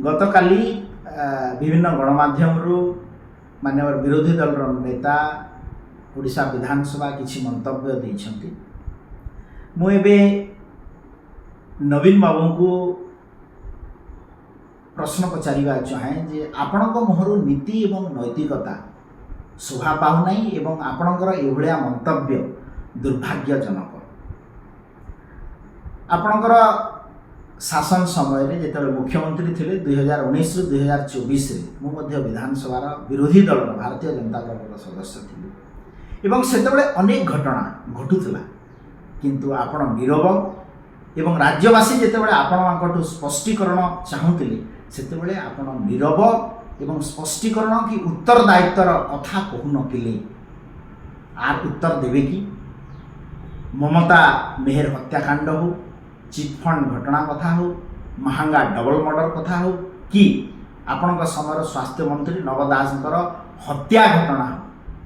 गतकाली विभिन्न गणमाध्यम माननीय विरोधी दल नेता ओडिशा विधानसभा किसी मंतव्य देइछंती। मु एबे नवीन बाबू को प्रश्न पचारिबा चाहे जे आपणक मुहरु नीति एवं नैतिकता शोभा पाउ नाही एवं आपणकर एभलिया मंतव्य दुर्भाग्यजनक। आपणकर शासन समय रे जेतबे मुख्यमंत्री थिले 2019 रु 2024 रे मु मध्य विधानसभा विरोधी दल भारतीय जनता दल सदस्य थिले एवं सेतबे अनेक घटना घटुथला, किंतु आपण नीरव एवं राज्यवासी जेतेबेले आपणमांकटू स्पष्टीकरण चाहुथिले सेतेबेले आपण नीरव एवं स्पष्टीकरण कि उत्तरदायित्वर कथा कहू नथिले। आर उत्तर देबे कि ममता मेहर हत्याकांड हो, चिटफंड घटना कथा हो, महंगा डबल मर्डर कथा हो कि आपणक समय स्वास्थ्य मंत्री नव दासंकर हत्या घटना हो,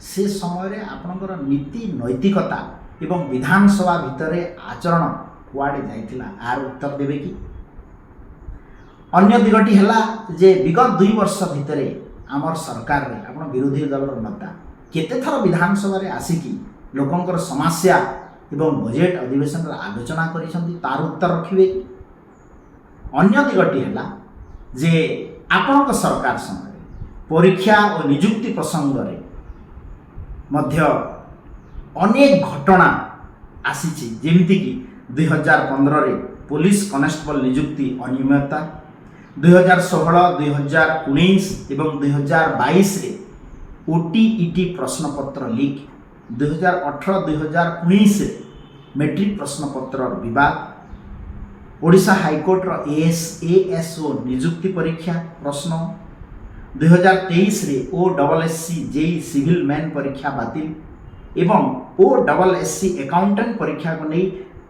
से समय आपणकर नीति नैतिकता एवं विधानसभा भितर आचरण कुआडे जाइथिला आर उत्तर देबे कि। अन्य दिगटी हैला जे विगत 2 वर्ष भितर आमर सरकार रे आपण विरोधी दल नेता केते थर विधानसभा रे आसिकी लोकंकर समस्या एवं बजेट अधिवेशन आलोचना करिसंती तार उत्तर रखिबे कि। अन्य दिगटी हैला जे आपणक सरकार समय परीक्षा और नियुक्ति प्रसंग रे मध्य अनेक घटना आसीची, जेमिति कि 2015 रे पुलिस कनेस्टेबल नियुक्ति अनियमितता, 2016, 2019 एवं 2022 रे ओटीईटी प्रश्नपत्र लीक, 2018, 2019 रे मैट्रिक प्रश्नपत्र विवाद, ओडिशा हाईकोर्ट रो एएसओ नियुक्ति परीक्षा प्रश्न, 2023 रे ओएससी जेई सिविल मैन परीक्षा बातिल एवं ओएससी अकाउंटेंट परीक्षा को नहीं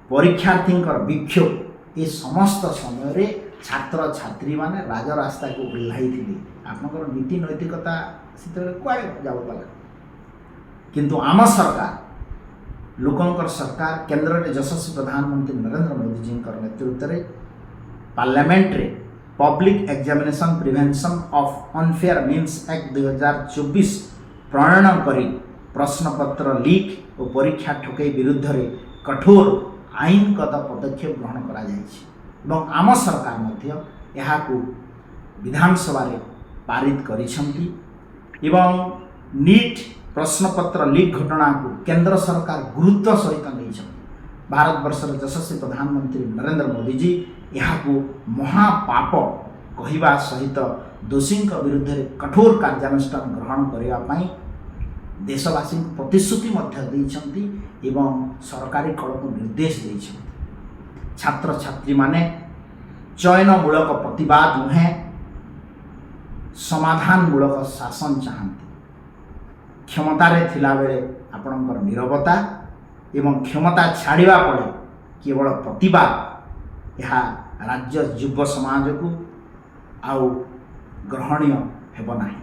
परीक्षार्थी विक्षोभ ये समस्त समय रे छात्र छात्री माने राजरास्ता को ओह्लाई थिले। आपनकर नीति नैतिकता सितरे कुआडे जाबला, किंतु आम सरकार लोकंकर सरकार केंद्र रे यशस्वी प्रधानमंत्री नरेंद्र मोदी जी नेतृत्व रे पार्लियामेंट रे public examination prevention of unfair means act 2024 प्रणयन करी प्रश्नपत्र लीक और परीक्षा ठकई विरुद्ध रे कठोर आईनगत पदक्षेप ग्रहण करा जायछि एवं आम सरकार मध्य यहाकू विधानसभा रे पारित करिसंती एवं नीट प्रश्नपत्र लीक घटना को केंद्र सरकार गुरुत्व सहित नहीं। भारतवर्षर यशस्वी प्रधानमंत्री नरेंद्र मोदी जी यहाकू महापाप कहवा सहित दोषी विरुद्ध रे कठोर कार्यानुष्ठान ग्रहण करने देशवासी प्रतिश्रुति देइछंती एवं सरकारी कल को निर्देश देइछंती। छात्र छात्री माने चयनमूलक प्रतिवाद नुहे समाधानमूलक शासन चाहती। क्षमतारे थिला बेले आपणकर नीरवता एवं क्षमता छाड़िबा पड़े केवल प्रतिवाद यह राज्य युव समाज को आउ ग्रहणीय हेब नाही।